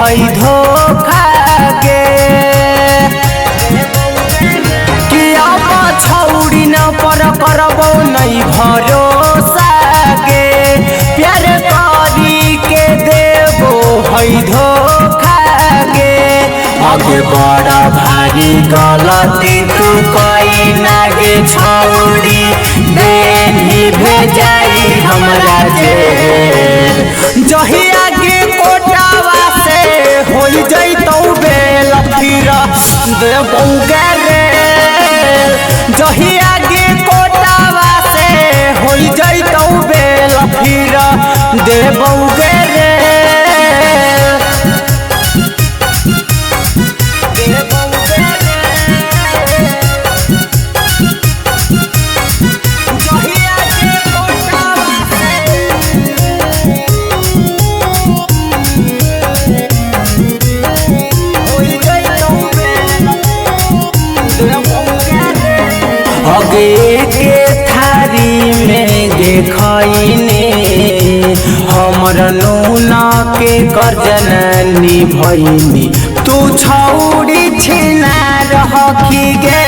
हई धोखा गे कि अब छौड़ी न पर करबो नहीं भरोसा गे प्यार करी के देबो हई धोखा गे आगे बड़ा भारी गलती तू कोई नागे छौड़ी देनी भेजाई हमरा जेल जही आगे कोटावा से हो जैतौ बेल फिर देबौ रे जही आगे कोटावा से हो जैतौ बेल फिर देबौ रे आगे के थारी में देखने हमर नूना के कर्जनी भईनी तू छौड़ी छिना रखी गे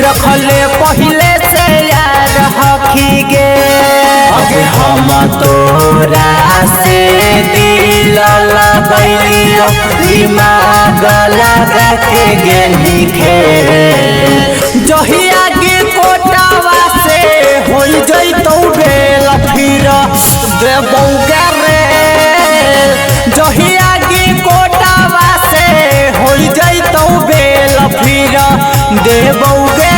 रखले पहले से यार रखी गे आगे हम तोरा से दिल लगैलियो दिमाग लगा के गेनी खेल जही आगे कोटावा से हो जैतौ बेल फिर देबौ रे जही आगे कोटावा से हो जैतौ बेल फिर देबौ रे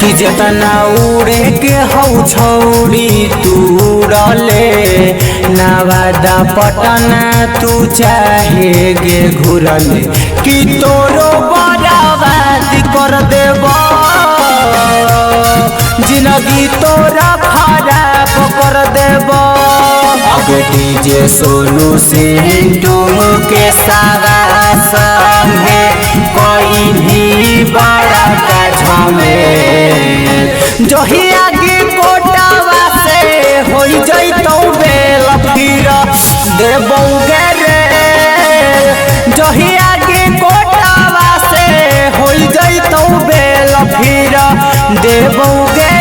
कि जतना उड़े के हौ छौड़ी तू उड़ले नवादा पटना तू चाहे गे घुरले कि तोरो बर्बाद कर देब जिंदगी तोरा खराब कर देब आगे डीजे सोनू सिंटू के सावा संगे कोई भी बड़ा का झमेल जही आगे कोटावा से हो जैतौ बेल फिर देबौ रे जही आगे कोटावा से हो जैतौ बेल फिर देबौ गे।